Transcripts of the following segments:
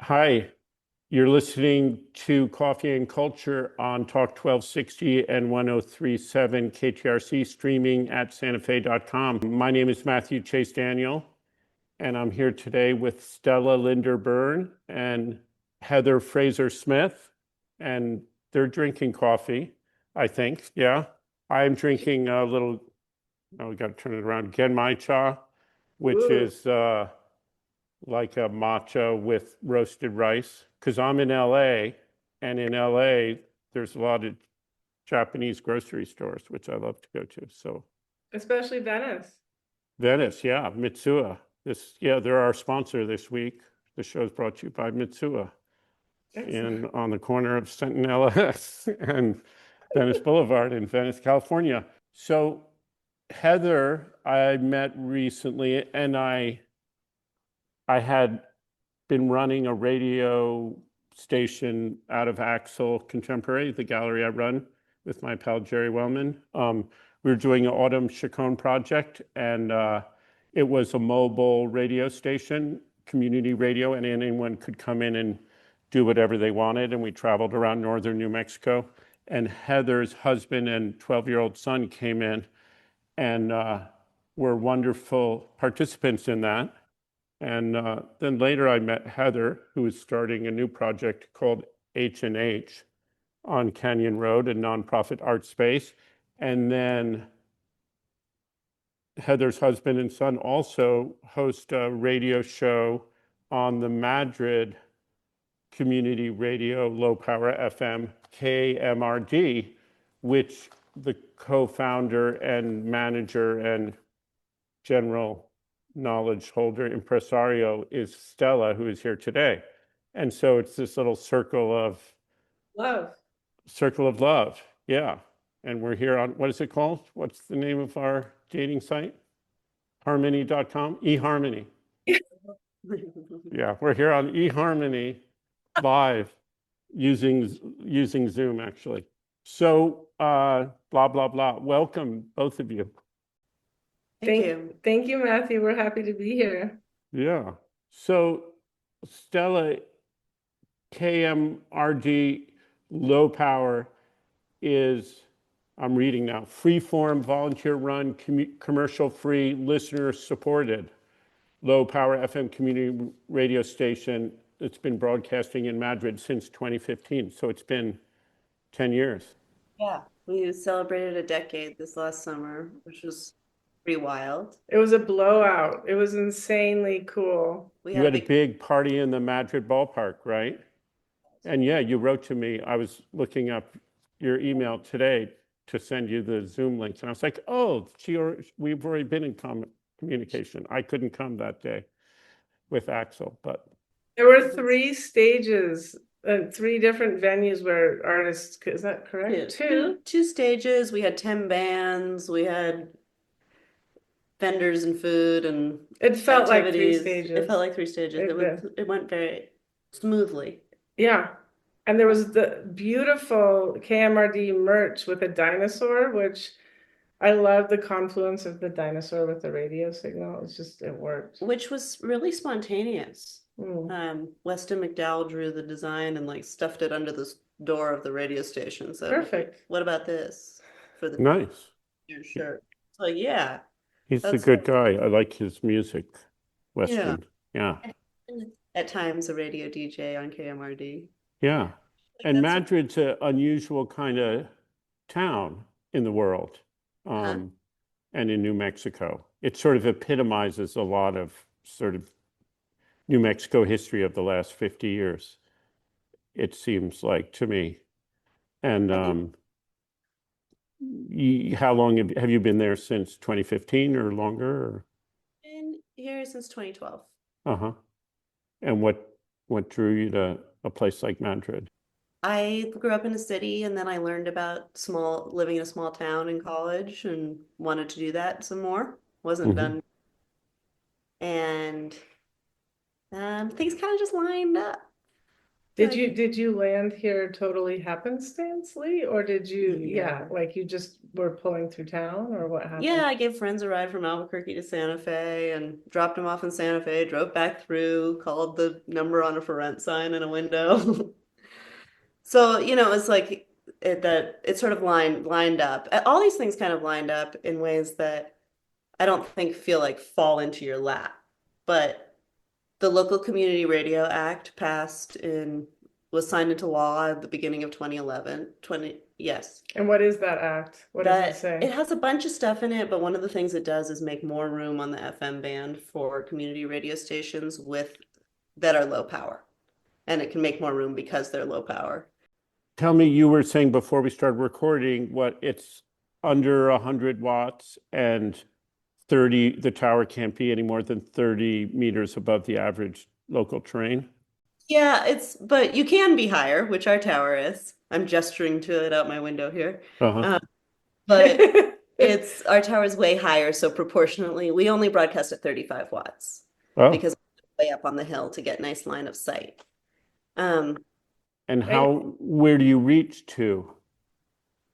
Hi, you're listening to Coffee and Culture on Talk 1260 and 1037 KTRC, streaming at santafe.com. My name is Matthew Chase Daniel, and I'm here today with Stella, Linder, Byrne, and Heather Frazar-Smith, and they're drinking coffee, I think. Yeah. I'm drinking a little, we got to turn it around, Genmai-cha, which Ooh, is like a matcha with roasted rice, because I'm in LA, and in LA, there's a lot of Japanese grocery stores, which I love to go to. So especially Venice. Venice, yeah, Mitsuya. They're our sponsor this week. The show's brought to you by Mitsuya Excellent. on the corner of Sentinel and Venice Boulevard in Venice, California. So Heather, I met recently, and I had been running a radio station out of Axel Contemporary, the gallery I run with my pal Jerry Wellman. We were doing an Autumn Chacon project, and it was a mobile radio station, community radio, and anyone could come in and do whatever they wanted. And we traveled around northern New Mexico. And Heather's husband and 12-year-old son came in and were wonderful participants in that. And then later I met Heather, who is starting a new project called H+H on Canyon Road, a nonprofit art space. And then Heather's husband and son also host a radio show on the Madrid community radio, low power FM, KMRD, which the co-founder and manager and general knowledge holder, impresario, is Stella, who is here today. And so it's this little Love. circle of love. Yeah. And we're here on, what is it called? What's the name of our dating site? Harmony.com, eHarmony. Yeah, we're here on eHarmony live using Zoom actually. So blah, blah, blah. Welcome, both of you. Thank you. Thank you, Matthew. We're happy to be here. Yeah. So Stella, KMRD low power is, I'm reading now, freeform, volunteer run, commercial free, listener supported, low power FM community radio station that's been broadcasting in Madrid since 2015. So it's been 10 years. Yeah, we celebrated a decade this last summer, which was pretty wild. It was a blowout. It was insanely cool. You had a big party in the Madrid ballpark, right? And yeah, you wrote to me. I was looking up your email today to send you the Zoom links. And I was like, oh, we've already been in communication. I couldn't come that day with Axel, but. There were 3 stages, 3 different venues where artists, is that correct? Yeah, two stages. We had 10 bands. We had vendors and food and It felt like 3 activities. stages. It felt like 3 stages. It went very smoothly. Yeah. And there was the beautiful KMRD merch with a dinosaur, which I love the confluence of the dinosaur with the radio signal. It's just, it worked. Which was really spontaneous. Mm. Weston McDowell drew the design and like stuffed it under the door of the radio station. So perfect. What about this for the nice your shirt? So yeah. He's a good guy. I like his music, Weston. Yeah. At times a radio DJ on KMRD. Yeah. And Madrid's an unusual kind of town in the world, and in New Mexico. It sort of epitomizes a lot of sort of New Mexico history of the last 50 years, it seems like to me. And how long have you been there, since 2015 or longer? Or? Been here since 2012. Uh-huh. And what drew you to a place like Madrid? I grew up in a city, and then I learned about living in a small town in college and wanted to do that some more. Wasn't done. And things kind of just lined up. Did you land here totally happenstancely, or did you, Yeah. like you just were pulling through town, or what happened? Yeah, I gave friends a ride from Albuquerque to Santa Fe and dropped them off in Santa Fe, drove back through, called the number on a for rent sign in a window. So, it's like it sort of lined up. All these things kind of lined up in ways that I don't think feel like fall into your lap. But the Local Community Radio Act was signed into law at the beginning of 2011. Yes. And what is that act? What does it That it say? has a bunch of stuff in it, but one of the things it does is make more room on the FM band for community radio stations that are low power. And it can make more room because they're low power. Tell me, you were saying before we started recording what it's under 100 watts and the tower can't be any more than 30 meters above the average local terrain. Yeah, but you can be higher, which our tower is. I'm gesturing to it out my window here. Uh-huh. But our tower is way higher, so proportionately, we only broadcast at 35 watts Oh, because we're way up on the hill to get nice line of sight. and where do you reach to?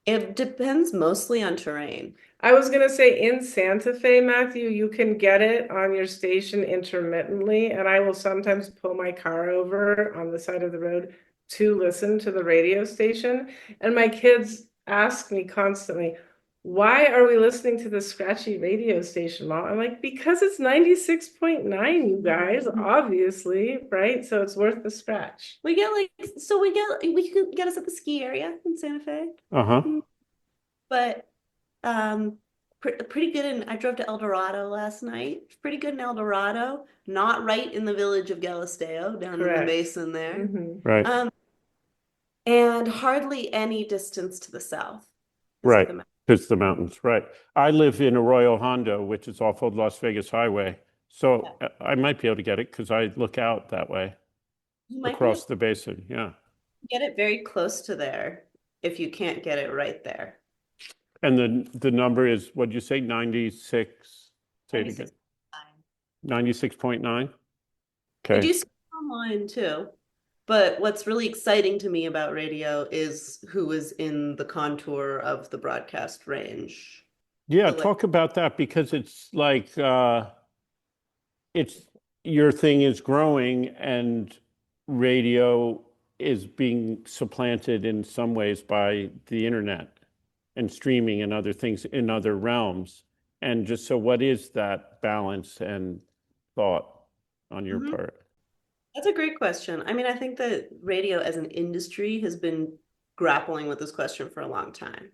It depends mostly on terrain. I was gonna say in Santa Fe, Matthew, you can get it on your station intermittently, and I will sometimes pull my car over on the side of the road to listen to the radio station. And my kids ask me constantly, why are we listening to the scratchy radio station, Mom? I'm like, because it's 96.9, you guys, obviously, right? So it's worth the scratch. We can get us at the ski area in Santa Fe, Uh-huh. but pretty good I drove to El Dorado last night. Pretty good in El Dorado, not right in the village of Galisteo, down in the Correct. basin there. Right. And hardly any distance to the south. It's like Right. It's the mountains. Right. I live in Arroyo Hondo, which is off of Las Vegas Highway. So I might be able to get it because I look out that way You might across the basin. Yeah. get it very close to there if you can't get it right there. And the number is, what'd you say, 96? Say it again. 96.9? I Okay. do see it online too. But what's really exciting to me about radio is who is in the contour of the broadcast range. Yeah, So, talk about that because it's like it's your thing is growing and radio is being supplanted in some ways by the internet and streaming and other things in other realms. And just so what is that balance and thought on your part? That's a great question. I mean, I think that radio as an industry has been grappling with this question for a long time.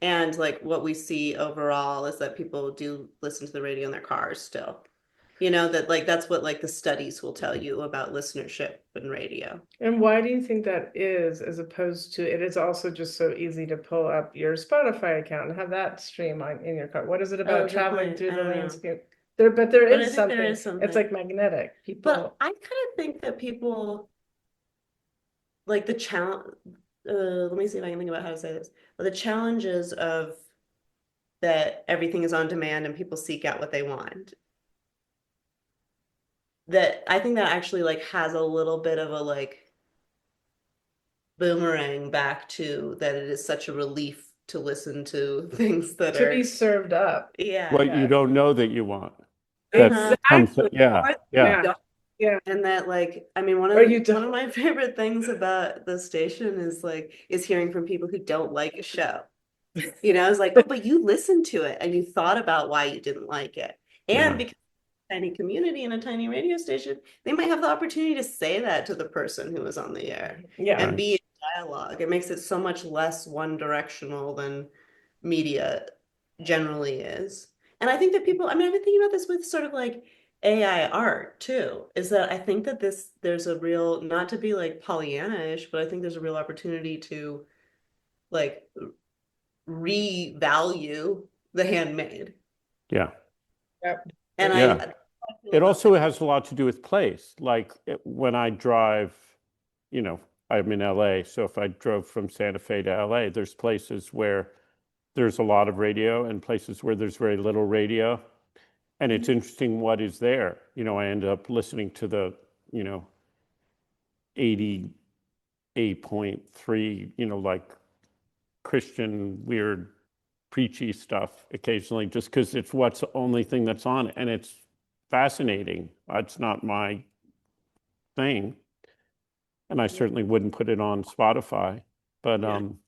And like what we see overall is that people do listen to the radio in their cars still. That's what like the studies will tell you about listenership in radio. And why do you think that is, as opposed to it is also just so easy to pull up your Spotify account and have that stream in your car? What is it about traveling through the landscape? But there is something. It's like magnetic. But I kind of think that people like the challenge. Let me see if I can think about how to say this. The challenges of that everything is on demand and people seek out what they want. That I think that actually like has a little bit of a like boomerang back to that it is such a relief to listen to things that to be served up. Yeah. What you don't know that you want. Exactly. Yeah. And that like, I mean, one of my favorite things about the station is hearing from people who don't like a show. It's like, oh, but you listened to it and you thought about why you didn't like it. And because tiny community in a tiny radio station, they might have the opportunity to say that to the person who is on the air and be in dialogue. It makes it so much less one directional than media generally is. And I think that people, I mean, I've been thinking about this with sort of like AI art too, is that I think that there's a real, not to be like Pollyanna-ish, but I think there's a real opportunity to like revalue the handmade. Yeah. Yep. And it also has a lot to do with place. Like when I drive, I'm in LA. So if I drove from Santa Fe to LA, there's places where there's a lot of radio and places where there's very little radio. And it's interesting what is there. I end up listening to the, 80 8.3, like Christian, weird, preachy stuff occasionally, just because it's what's the only thing that's on, and it's fascinating. It's not my thing, and I certainly wouldn't put it on Spotify. But I'm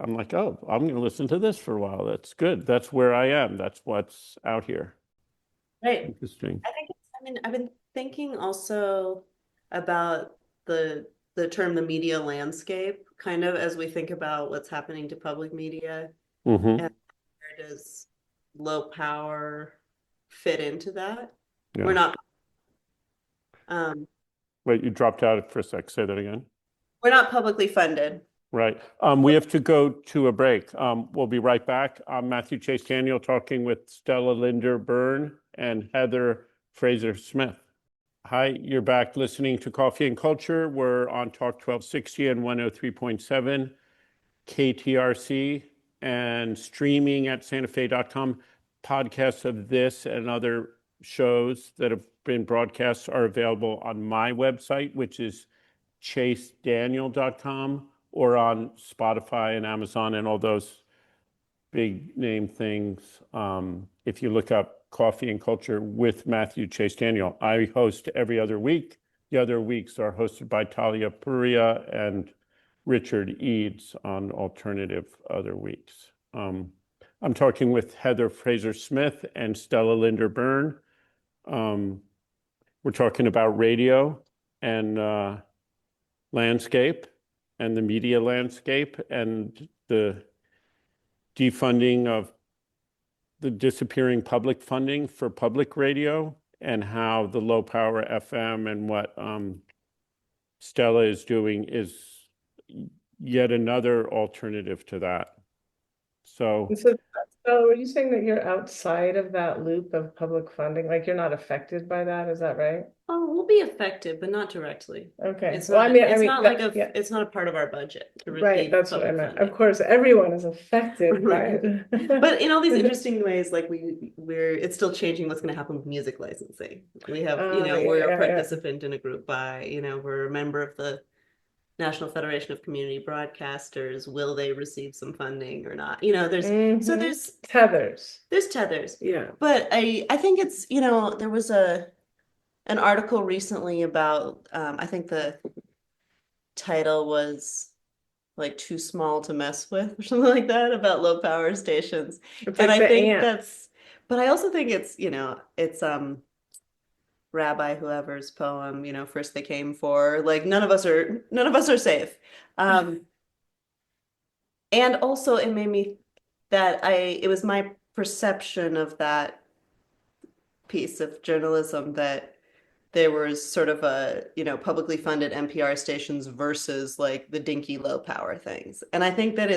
like, oh, I'm going to listen to this for a while. That's good. That's where I am. That's what's out here. Right. Interesting. I've been thinking also about the term the media landscape, kind of as we think about what's happening to public media, Mm-hmm. and where does low power fit into that? Yeah. We're not Wait, you dropped out for a sec. Say that again. we're not publicly funded. Right. We have to go to a break. We'll be right back. I'm Matthew Chase Daniel talking with Stella, Linder, Byrne, and Heather Frazar-Smith. Hi, you're back listening to Coffee and Culture. We're on Talk 1260 and 103.7 KTRC and streaming at santafe.com. Podcasts of this and other shows that have been broadcast are available on my website, which is chasedaniel.com, or on Spotify and Amazon and all those big name things. If you look up Coffee and Culture with Matthew Chase Daniel, I host every other week. The other weeks are hosted by Talia Puria and Richard Eads on alternative other weeks. I'm talking with Heather Frazar-Smith and Stella Linder Byrne. We're talking about radio and landscape and the media landscape and the defunding of the disappearing public funding for public radio, and how the low power FM and what Stella is doing is yet another alternative to that. So are you saying that you're outside of that loop of public funding? Like you're not affected by that? Is that right? Oh, we'll be affected, but not directly. Okay. It's Well, not, it's not like it's not a part of our budget to right. receive That's what I public meant. funding. Of course, everyone is affected by Right. it. But in all these interesting ways, like it's still changing what's going to happen with music licensing. We have, we're a participant in a group by, we're a member of the National Federation of Community Broadcasters. Will they receive some funding or not? There's tethers. There's tethers. Yeah. But I think it's, there was an article recently about, I think the title was like too small to mess with or something like that, about low power stations. It's and like I think ants. but I also think it's, it's Rabbi whoever's poem, first they came for, like, none of us are safe. And also it made me it was my perception of that piece of journalism that there was sort of a, publicly funded NPR stations versus like the dinky low power things. And I think that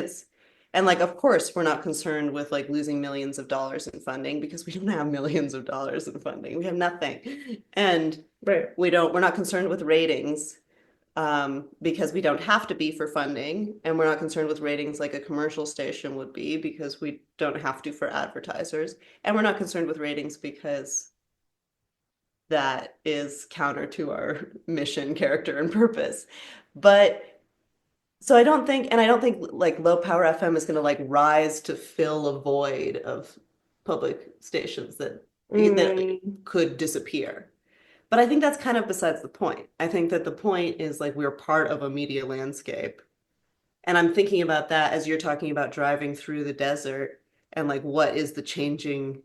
and like, of course, we're not concerned with like losing millions of dollars in funding, because we don't have millions of dollars in funding. We have nothing. And right. we're not concerned with ratings, because we don't have to be for funding. And we're not concerned with ratings like a commercial station would be, because we don't have to for advertisers. And we're not concerned with ratings because that is counter to our mission, character, and purpose. But so I don't think like low power FM is going to like rise to fill a void of public stations that could disappear. But I think that's kind of besides the point. I think that the point is like we're part of a media landscape. And I'm thinking about that as you're talking about driving through the desert and like what is the changing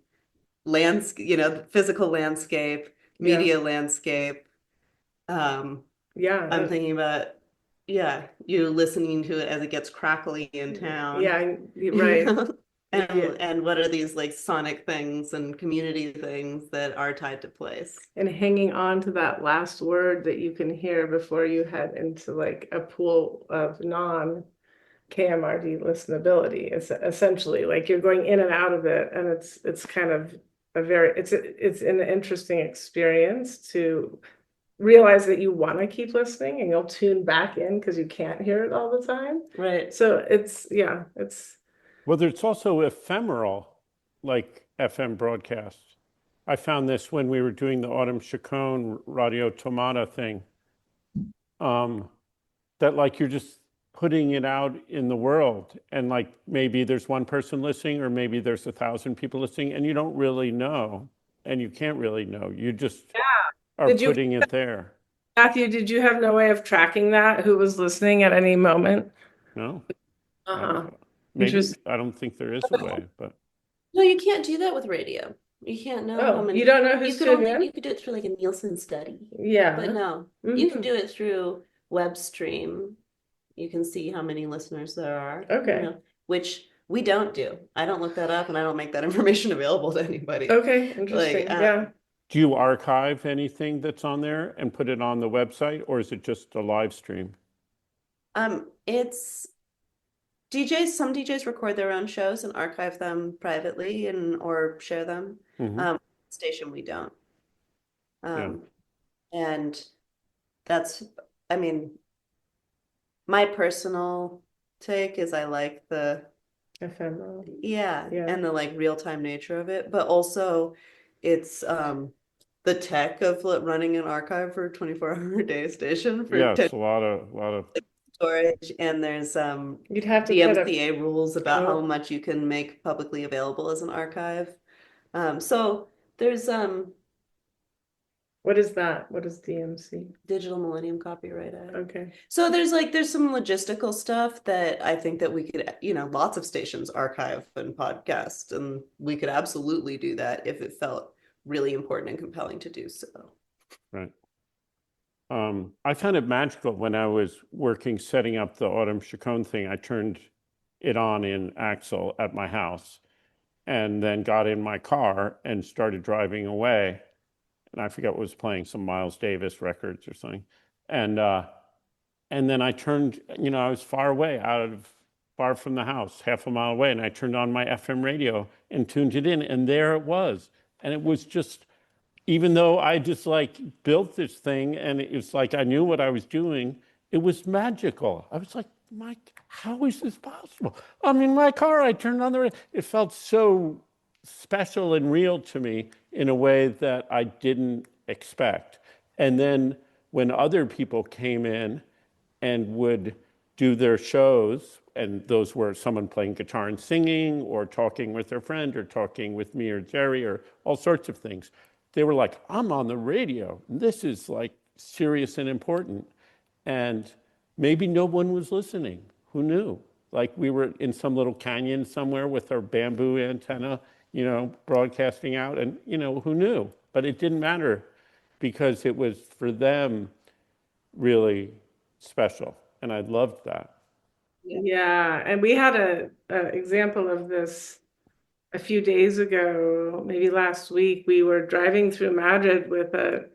landscape, the physical landscape, media landscape. I'm thinking about you listening to it as it gets crackly in town. Yeah, right. And what are these like sonic things and community things that are tied to place? And hanging on to that last word that you can hear before you head into like a pool of non-KMRD listenability. It's essentially like you're going in and out of it, and it's kind of it's an interesting experience to realize that you want to keep listening, and you'll tune back in because you can't hear it all the time. Right. So it's well, there's also ephemeral, like FM broadcasts. I found this when we were doing the Autumn Chacon Radio Tomata thing. that like you're just putting it out in the world, and like maybe there's one person listening, or maybe there's 1,000 people listening, and you don't really know, and you can't really know. You just are Did you, putting it there. Matthew, did you have no way of tracking that? Who was listening at any moment? No, Uh-huh. maybe Interesting. I don't think there is a way, but No, you can't do that with radio. You can't know how Oh, many. you don't know You who's could tuned only in? you could do it through like a Nielsen study, Yeah. but no, you can Mhm. do it through web stream. You can see how many listeners there are, you Okay. know, which we don't do. I don't look that up, and I don't make that information available to anybody. Okay, interesting. Like, Yeah. do you archive anything that's on there and put it on the website, or is it just a live stream? It's DJs. Some DJs record their own shows and archive them privately and or share them. Mhm. Station we don't. Yeah. And that's, I mean, my personal take is I like the Ephemeral. yeah, Yeah. and the like real-time nature of it, but also it's the tech of running an archive for a 24-hour day station for Yeah, 10 it's a lot of storage, and there's You'd have to the put MCA rules about how Oh. much you can make publicly available as an archive. So there's What is that? What is DMC? Digital Millennium Copyright Act. Okay. So there's some logistical stuff that I think that we could, lots of stations archive and podcast, and we could absolutely do that if it felt really important and compelling to do so. right. I found it magical when I was working setting up the Autumn Chacon thing. I turned it on in Axel at my house, and then got in my car and started driving away. And I forget what was playing, some Miles Davis records or something. And then I turned, I was far from the house, half a mile away, and I turned on my FM radio and tuned it in, and there it was. And it was just, even though I just like built this thing and it was like I knew what I was doing, it was magical. I was like, Mike, how is this possible? I'm in my car, I turned on the radio. It felt so special and real to me in a way that I didn't expect. And then when other people came in and would do their shows, and those were someone playing guitar and singing, or talking with their friend, or talking with me or Jerry, or all sorts of things, they were like, I'm on the radio. This is like serious and important. And maybe no one was listening. Who knew? Like we were in some little canyon somewhere with our bamboo antenna, broadcasting out, and, who knew? But it didn't matter, because it was for them really special. And I loved that. Yeah, and we had a example of this a few days ago, maybe last week. We were driving through Madrid with a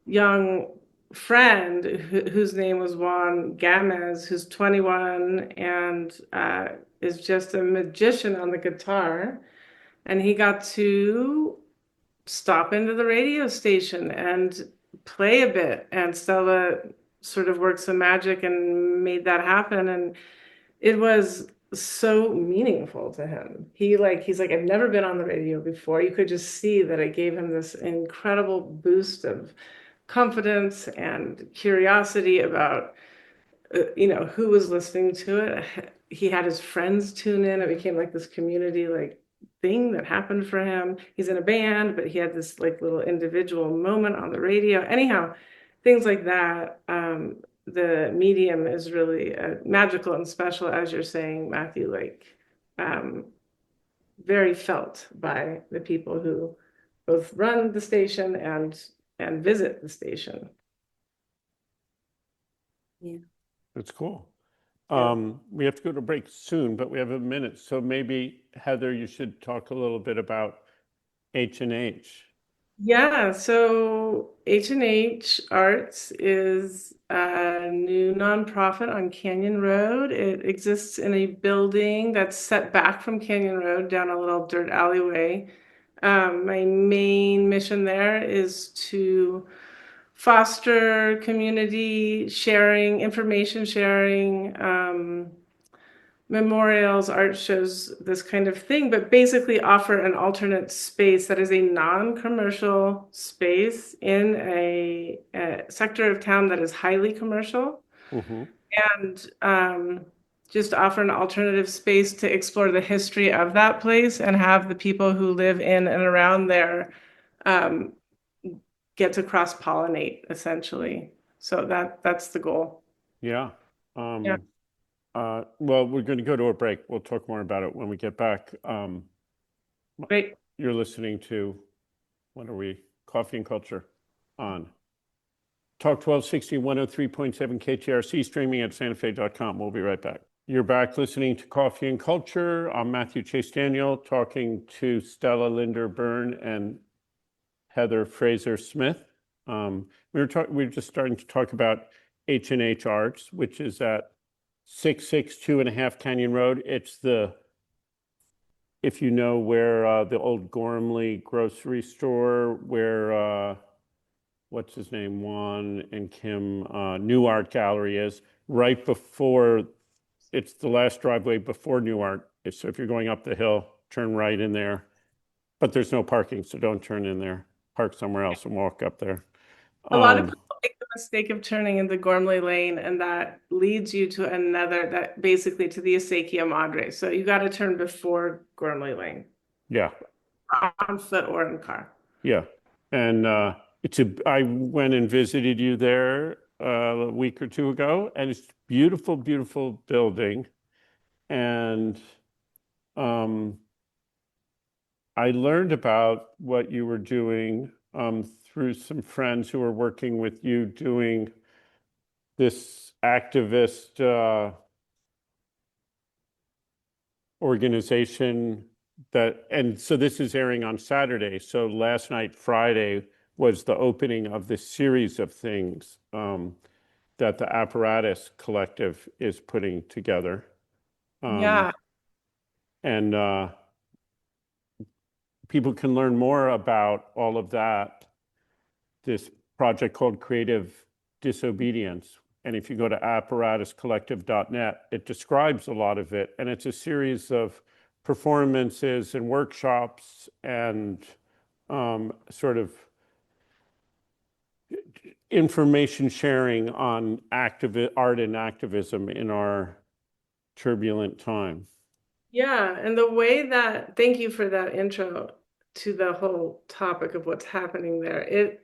young friend whose name was Juan Gamez, who's 21 and is just a magician on the guitar. And he got to stop into the radio station and play a bit. And Stella sort of worked some magic and made that happen. And it was so meaningful to him. He's like, I've never been on the radio before. You could just see that it gave him this incredible boost of confidence and curiosity about who was listening to it. He had his friends tune in. It became like this community thing that happened for him. He's in a band, but he had this little individual moment on the radio. Anyhow, things like that. The medium is really magical and special, as you're saying, Matthew, very felt by the people who both run the station and visit the station. Yeah. That's cool. Yeah. We have to go to break soon, but we have a minute. So maybe, Heather, you should talk a little bit about H+H. Yeah, so H+H Arts is a new nonprofit on Canyon Road. It exists in a building that's set back from Canyon Road down a little dirt alleyway. My main mission there is to foster community sharing, information sharing, memorials, art shows, this kind of thing, but basically offer an alternate space that is a non-commercial space in a sector of town that is highly commercial. Mm-hmm. and just offer an alternative space to explore the history of that place and have the people who live in and around there um, get to cross-pollinate essentially. So that's the goal. Yeah. Yeah. Well, we're going to go to a break. We'll talk more about it when we get back. Great. You're listening to, what are we? Coffee and Culture on Talk 1260 103.7 KTRC, streaming at santafe.com. We'll be right back. You're back listening to Coffee and Culture. I'm Matthew Chase Daniel, talking to Stella, Linder, Byrne, and Heather Frazar-Smith. We were just starting to talk about H+H Arts, which is at 662.5 Canyon Road. It's if you know where the old Gormley grocery store, where what's his name, Juan and Kim, New Art Gallery is, right before, it's the last driveway before New Art. So if you're going up the hill, turn right in there. But there's no parking, so don't turn in there. Park somewhere else and walk up there. A lot of people make the mistake of turning into Gormley Lane, and that leads you to that basically to the Acequia Madre. So you got to turn before Gormley Lane. Yeah. On foot or in car. Yeah. And I went and visited you there a week or two ago, and it's beautiful, beautiful building. And I learned about what you were doing through some friends who were working with you doing this activist organization and so this is airing on Saturday. So last night, Friday, was the opening of this series of things that the Apparatus Collective is putting together. Yeah. And people can learn more about all of that, this project called Creative Disobedience. And if you go to apparatuscollective.net, it describes a lot of it. And it's a series of performances and workshops and sort of information sharing on art and activism in our turbulent time. Yeah, and thank you for that intro to the whole topic of what's happening there. It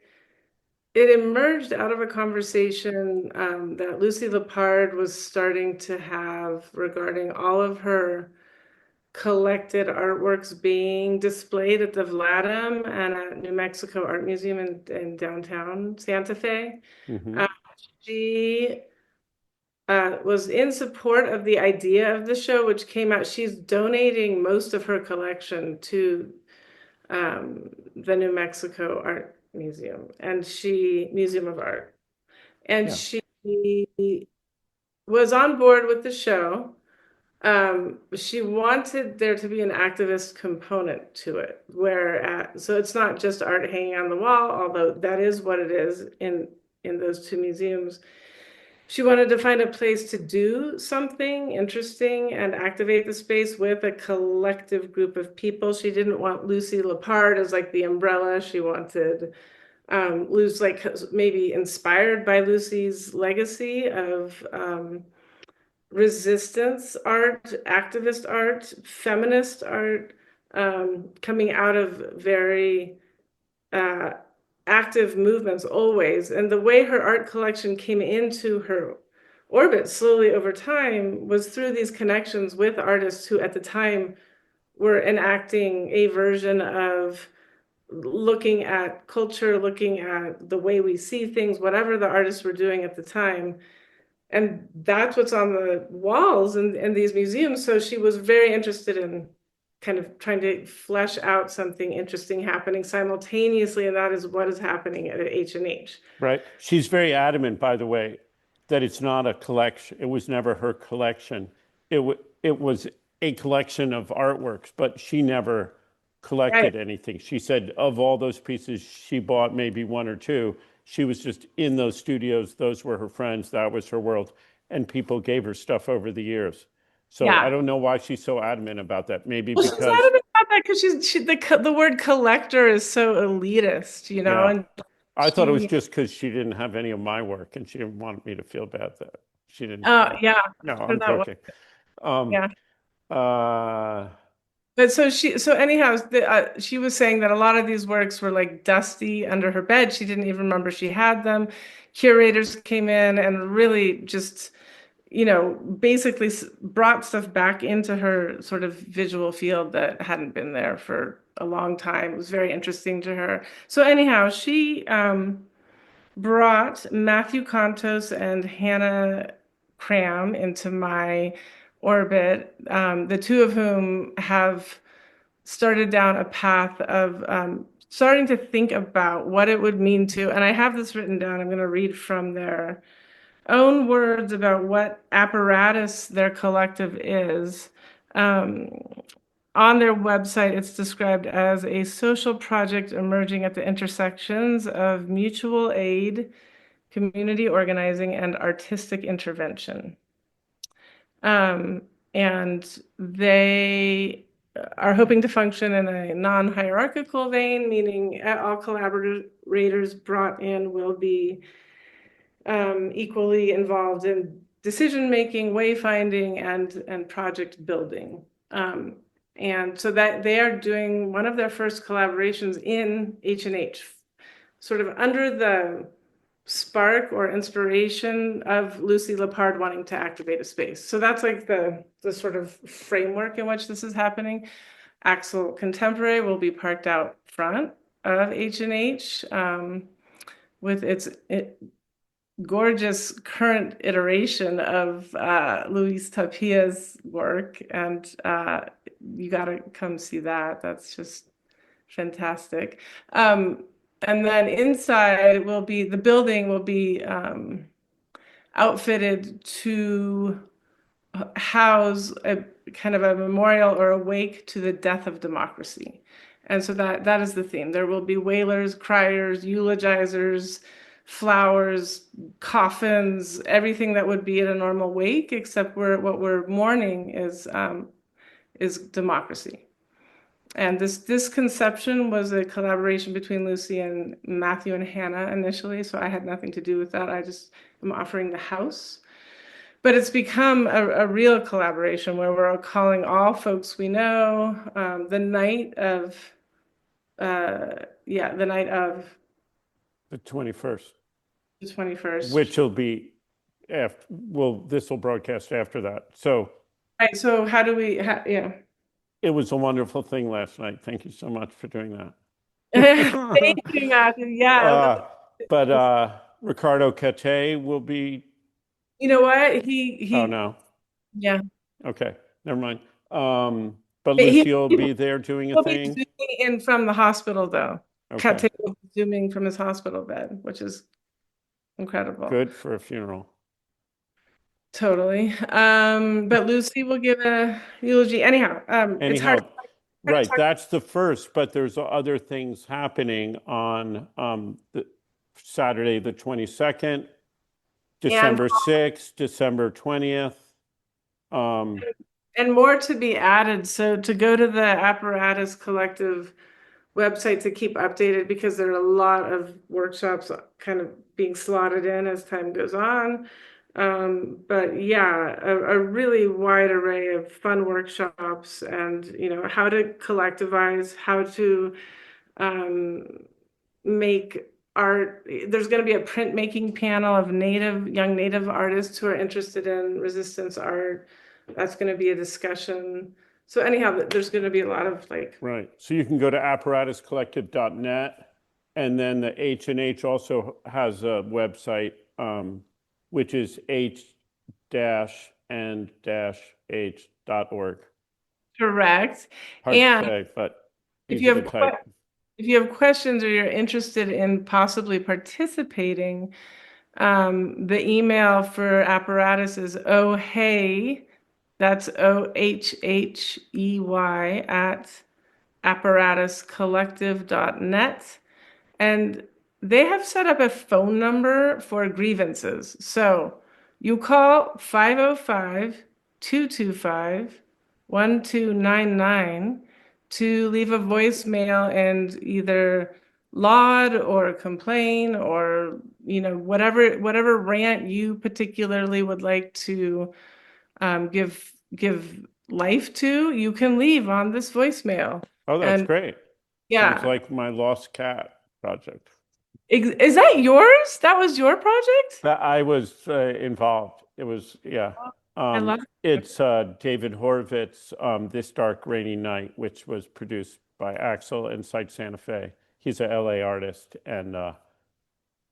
emerged out of a conversation that Lucy Lepard was starting to have regarding all of her collected artworks being displayed at the Vladam and at New Mexico Art Museum in downtown Santa Fe. Mm-hmm. She was in support of the idea of the show, which came out. She's donating most of her collection to the New Mexico Art Museum Museum of Art. And she was on board with the show. She wanted there to be an activist component to it, so it's not just art hanging on the wall, although that is what it is in those two museums. She wanted to find a place to do something interesting and activate the space with a collective group of people. She didn't want Lucy Lepard as like the umbrella. She wanted Lucy, like maybe inspired by Lucy's legacy of resistance art, activist art, feminist art, coming out of very active movements always. And the way her art collection came into her orbit slowly over time was through these connections with artists who at the time were enacting a version of looking at culture, looking at the way we see things, whatever the artists were doing at the time. And that's what's on the walls in these museums. So she was very interested in kind of trying to flesh out something interesting happening simultaneously, and that is what is happening at H+H. Right. She's very adamant, by the way, that it's not a collection. It was never her collection. It was a collection of artworks, but she never collected anything. She said of all those pieces she bought maybe one or two. She was just in those studios. Those were her friends. That was her world. And people gave her stuff over the years. So I don't know why she's so adamant about that. Maybe because she's adamant about that because the word collector is so elitist, you know. Yeah. And I thought it was just because she didn't have any of my work and she didn't want me to feel bad that she didn't. Oh, yeah. No, Sure I'm that was, joking. Um, yeah. uh, But so anyhow, she was saying that a lot of these works were like dusty under her bed. She didn't even remember she had them. Curators came in and really just, basically brought stuff back into her sort of visual field that hadn't been there for a long time. It was very interesting to her. So anyhow, she brought Matthew Contos and Hannah Cram into my orbit, the two of whom have started down a path of starting to think about what it would mean to, and I have this written down, I'm going to read from their own words about what apparatus their collective is. On their website, it's described as a social project emerging at the intersections of mutual aid, community organizing, and artistic intervention. And they are hoping to function in a non-hierarchical vein, meaning all collaborators brought in will be equally involved in decision making, wayfinding, and project building. And so that they are doing one of their first collaborations in H+H, sort of under the spark or inspiration of Lucy Lepard wanting to activate a space. So that's like the sort of framework in which this is happening. Axel Contemporary will be parked out front of H+H with its gorgeous current iteration of Luis Tapia's work, and you got to come see that. That's just fantastic. And then inside will be, the building will be outfitted to house a kind of a memorial or a wake to the death of democracy. And so that is the theme. There will be wailers, criers, eulogizers, flowers, coffins, everything that would be at a normal wake, except what we're mourning is democracy. And this conception was a collaboration between Lucy and Matthew and Hannah initially, so I had nothing to do with that. I just am offering the house. But it's become a real collaboration where we're calling all folks we know. The night of the 21st, the 21st. which will be after, this will broadcast after that. So, Right, so how do we, yeah. it was a wonderful thing last night. Thank you so much for doing that. Thank you, Matthew. Yeah. But Ricardo Cate will be. You know what? Oh no. Yeah. Okay, never mind. But He- Lucy will be there doing a He'll be thing. zooming in from the hospital, though. Okay, Cate will be zooming from his hospital bed, which is incredible. good for a funeral. Totally. But Lucy will give a eulogy. Anyhow, it's hard. Right, that's the first, but there's other things happening on the Saturday, the 22nd, December 6th, December 20th. And more to be added. So to go to the Apparatus Collective website to keep updated, because there are a lot of workshops kind of being slotted in as time goes on. But yeah, a really wide array of fun workshops, and how to collectivize, how to make art. There's going to be a printmaking panel of young Native artists who are interested in resistance art. That's going to be a discussion. So anyhow, there's going to be a lot of Right. So you can go to apparatuscollective.net, and then the H+H also has a website, which is h-and-h.org. Correct. Hard to say, but if you easy to type. if you have questions or you're interested in possibly participating, the email for Apparatus is ohey, that's OHHEY at apparatuscollective.net. And they have set up a phone number for grievances. So you call 505-225-1299 to leave a voicemail and either laud or complain or, whatever rant you particularly would like to give life to, you can leave on this voicemail. Oh, that's And great. yeah. Sounds like my lost cat project. Is that yours? That was your project? That I was involved. It was, yeah. I love it. It's David Horvitz, This Dark Rainy Night, which was produced by Axel and Sight Santa Fe. He's a LA artist, and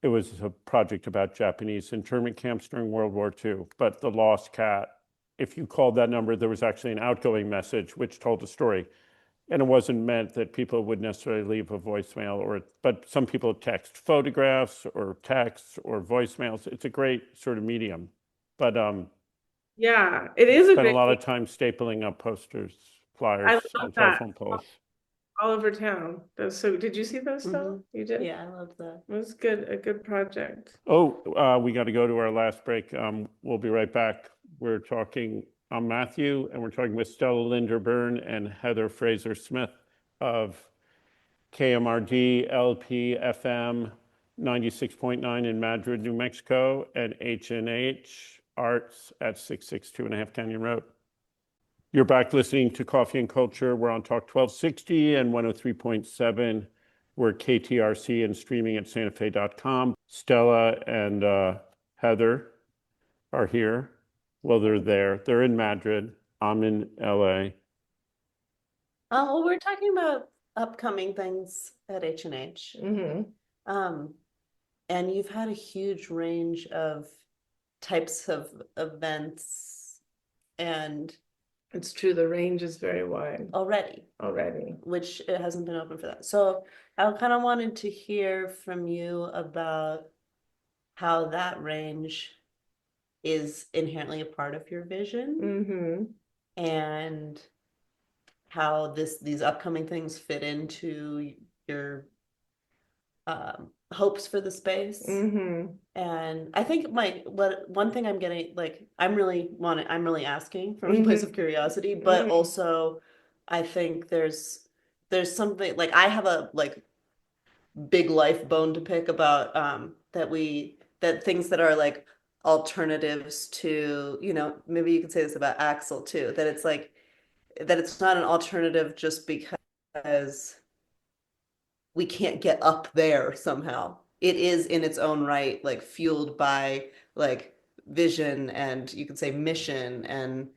it was a project about Japanese internment camps during World War II. But the lost cat, if you called that number, there was actually an outgoing message which told a story. And it wasn't meant that people would necessarily leave a voicemail, but some people text photographs or texts or voicemails. It's a great sort of medium. But Yeah, it is a spent a great lot of time stapling up posters, I flyers, love and that. telephone poles. All over town. So did you see those, Stella? You did? Yeah, I love that. It was good, a good project. Oh, we got to go to our last break. We'll be right back. I'm Matthew, and we're talking with Stella, Linder, Byrne, and Heather Frazar-Smith of KMRD-LP FM 96.9 in Madrid, New Mexico, and H+H Arts at 662.5 Canyon Road. You're back listening to Coffee and Culture. We're on Talk 1260 and 103.7. We're KTRC and streaming at santafe.com. Stella and Heather are here. Well, they're there. They're in Madrid. I'm in LA. Well, we're talking about upcoming things at H+H. And you've had a huge range of types of events, and it's true, the range is very wide already, which it hasn't been open for that. So I kind of wanted to hear from you about how that range is inherently a part of your vision, and how these upcoming things fit into your hopes for the space. And I think one thing I'm getting, like, I'm really asking from a place of curiosity, but also I think there's something, like, I have a big life bone to pick about that things that are like alternatives to, maybe you could say this about Axel too, that it's like that it's not an alternative just because we can't get up there somehow. It is in its own right, like, fueled by like vision, and you could say mission, and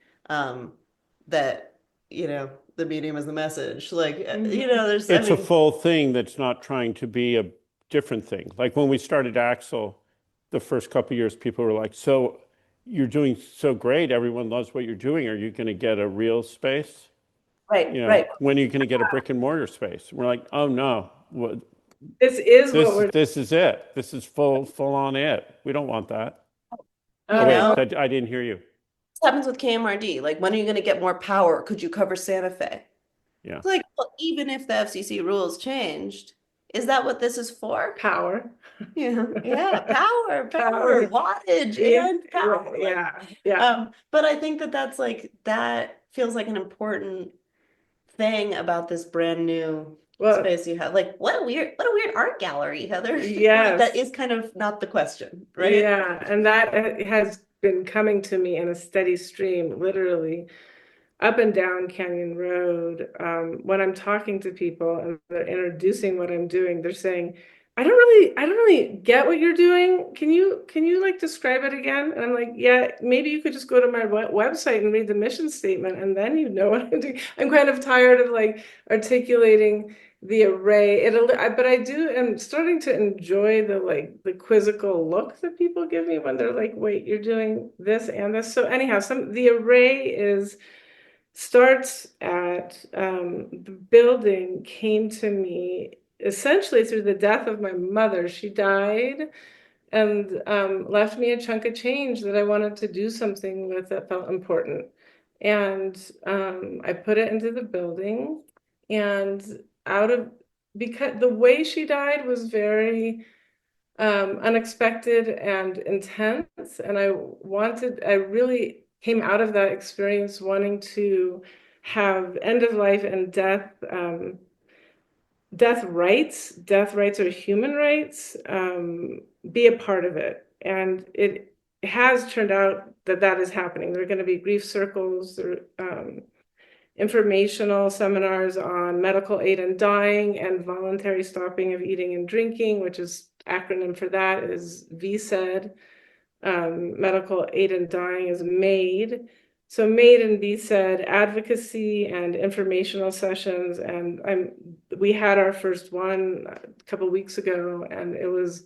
that, the medium is the message. Like, It's a full thing that's not trying to be a different thing. Like when we started Axel, the first couple of years, people were like, so you're doing so great. Everyone loves what you're doing. Are you going to get a real space? Right. When are you going to get a brick and mortar space? And we're like, oh no. This is it. This is full on it. We don't want that. Wait, I didn't hear you. This happens with KMRD. Like, when are you going to get more power? Could you cover Santa Fe? Yeah. It's like, well, even if the FCC rules changed, is that what this is for? Power. Yeah, power, wattage, and power. Yeah. But I think that feels like an important thing about this brand new space you have. Like, what a weird art gallery, Heather. Yes. That is kind of not the question, right? Yeah, and that has been coming to me in a steady stream, literally up and down Canyon Road. When I'm talking to people and they're introducing what I'm doing, they're saying, I don't really get what you're doing. Can you like describe it again? And I'm like, yeah, maybe you could just go to my website and read the mission statement, and then you know what I'm doing. I'm kind of tired of like articulating the array. But I am starting to enjoy the quizzical look that people give me when they're like, wait, you're doing this and this. So anyhow, the array starts at the building came to me essentially through the death of my mother. She died and left me a chunk of change that I wanted to do something with that felt important. And I put it into the building, and because the way she died was very unexpected and intense, and I really came out of that experience wanting to have end of life and death death rights are human rights, be a part of it. And it has turned out that that is happening. There are going to be grief circles, informational seminars on medical aid in dying and voluntary stopping of eating and drinking, which is acronym for that is VSED. Medical aid in dying is MAID. So MAID and VSED advocacy and informational sessions, and we had our first one a couple of weeks ago, and it was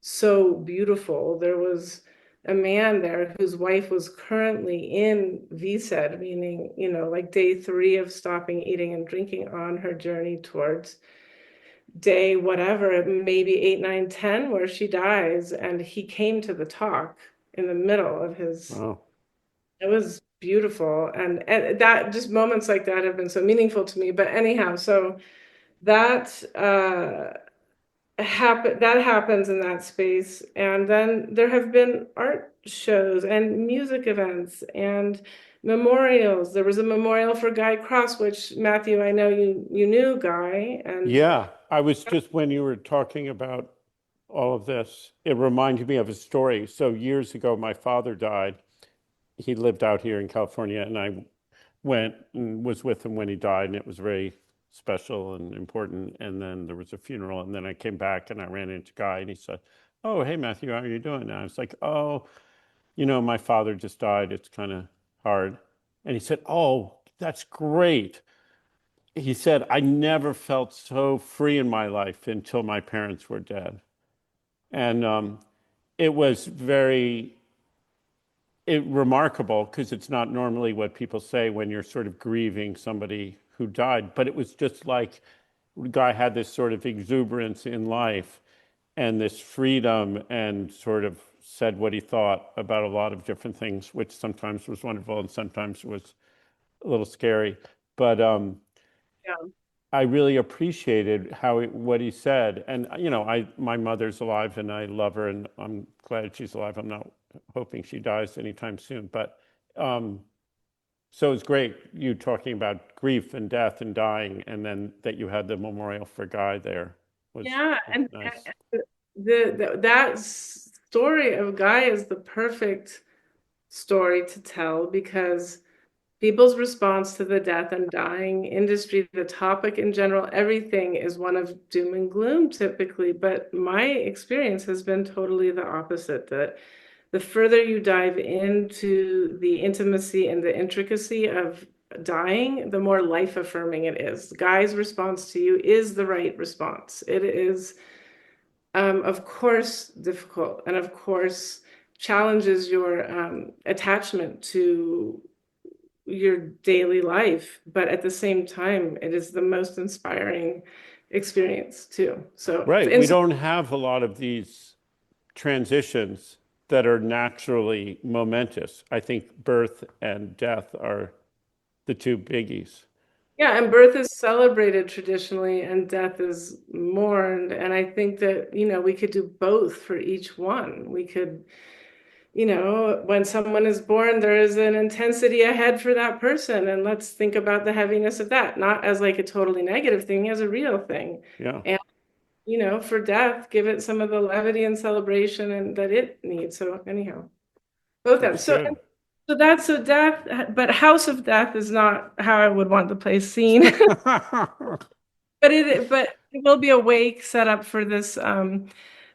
so beautiful. There was a man there whose wife was currently in VSED, meaning, like day 3 of stopping eating and drinking on her journey towards day whatever, maybe 8, 9, 10, where she dies. And he came to the talk in the middle of his, Wow. It was beautiful. And that just moments like that have been so meaningful to me. But anyhow, so that, that happens in that space. And then there have been art shows and music events and memorials. There was a memorial for Guy Cross, which Matthew, I know you knew Guy. And Yeah, I was just, when you were talking about all of this, it reminded me of a story. So years ago, my father died. He lived out here in California, and I went and was with him when he died, and it was very special and important. And then there was a funeral, and then I came back and I ran into Guy, and he said, "Oh, hey, Matthew, how are you doing?" And I was like, "Oh, my father just died. It's kind of hard." And he said, "Oh, that's great." He said, "I never felt so free in my life until my parents were dead." And it was very remarkable, because it's not normally what people say when you're sort of grieving somebody who died. But it was just like the guy had this sort of exuberance in life and this freedom, and sort of said what he thought about a lot of different things, which sometimes was wonderful and sometimes was a little scary. But yeah. I really appreciated what he said. And, my mother's alive and I love her, and I'm glad she's alive. I'm not hoping she dies anytime soon. But so it's great you talking about grief and death and dying, and then that you had the memorial for Guy there was Yeah, and nice. that story of Guy is the perfect story to tell, because people's response to the death and dying industry, the topic in general, everything is one of doom and gloom typically. But my experience has been totally the opposite, that the further you dive into the intimacy and the intricacy of dying, the more life affirming it is. Guy's response to you is the right response. It is, of course, difficult, and of course challenges your attachment to your daily life, but at the same time, it is the most inspiring experience too. So, Right. We don't have a lot of these transitions that are naturally momentous. I think birth and death are the two biggies. yeah, and birth is celebrated traditionally and death is mourned. And I think that, we could do both for each one. We could, when someone is born, there is an intensity ahead for that person. And let's think about the heaviness of that, not as like a totally negative thing, as a real thing. Yeah. And, for death, give it some of the levity and celebration and that it needs. So anyhow, both of them. So death, but House of Death is not how I would want the place seen. But it will be a wake set up for this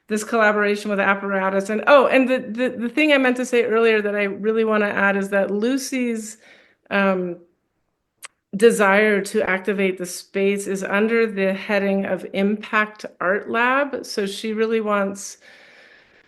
this collaboration with Apparatus. And the thing I meant to say earlier that I really want to add is that Lucy's desire to activate the space is under the heading of Impact Art Lab. So she really wants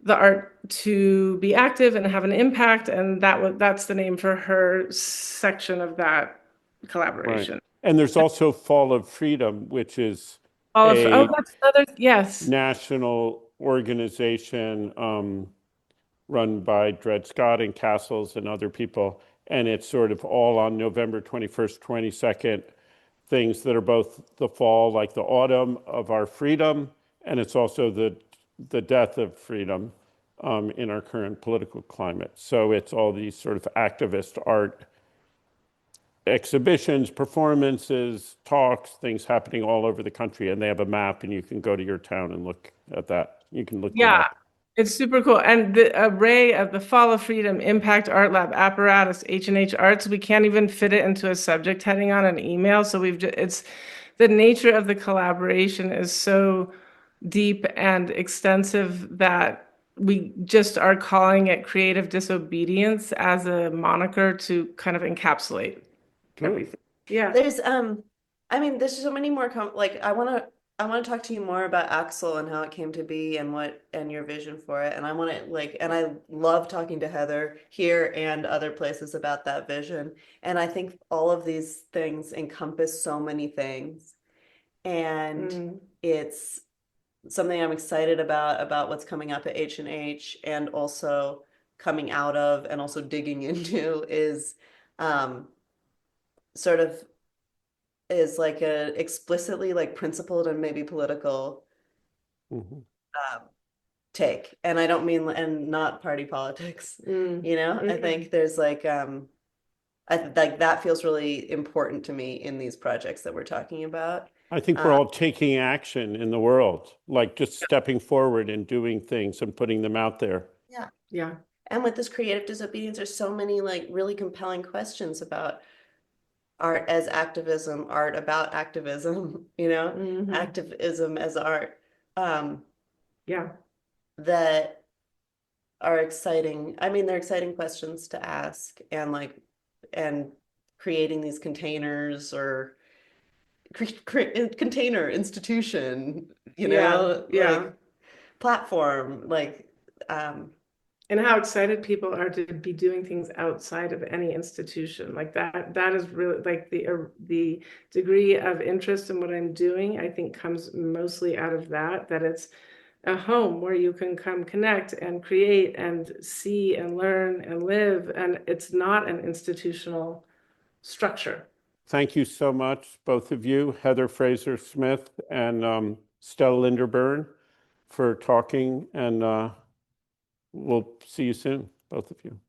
the art to be active and have an impact, and that's the name for her section of that collaboration. Right. And there's also Fall of Freedom, which is That's another, yes. national organization run by Dred Scott and Castles and other people. And it's sort of all on November 21st, 22nd, things that are both the fall, like the autumn of our freedom, and it's also the death of freedom in our current political climate. So it's all these sort of activist art exhibitions, performances, talks, things happening all over the country. And they have a map, and you can go to your town and look at that. You can look them Yeah, up. it's super cool. And the array of the Fall of Freedom, Impact Art Lab, Apparatus, H+H Arts, we can't even fit it into a subject heading on an email. So it's the nature of the collaboration is so deep and extensive that we just are calling it creative disobedience as a moniker to kind of encapsulate everything. Yeah. There's I mean, there's so many more like I want to talk to you more about Axel and how it came to be and what and your vision for it. And I want to like and I love talking to Heather here and other places about that vision. And I think all of these things encompass so many things. And it's something I'm excited about what's coming up at H&H and also coming out of and also digging into is sort of is like a explicitly like principled and maybe political take. And I don't mean and not party politics, you know? I think there's like like that feels really important to me in these projects that we're talking about. I think we're all taking action in the world, like just stepping forward and doing things and putting them out there. Yeah. Yeah. And with this creative disobedience, there's so many like really compelling questions about art as activism, art about activism, you know, activism as art. Yeah. That are exciting. I mean, they're exciting questions to ask and like, and creating these containers or container institution, you know, like platform, like, and how excited people are to be doing things outside of any institution like that is really like the degree of interest in what I'm doing, I think comes mostly out of that it's a home where you can come connect and create and see and learn and live, and it's not an institutional structure. Thank you so much, both of you, Heather Frazar-Smith and Stella Linder Byrne, for talking, and we'll see you soon, both of you.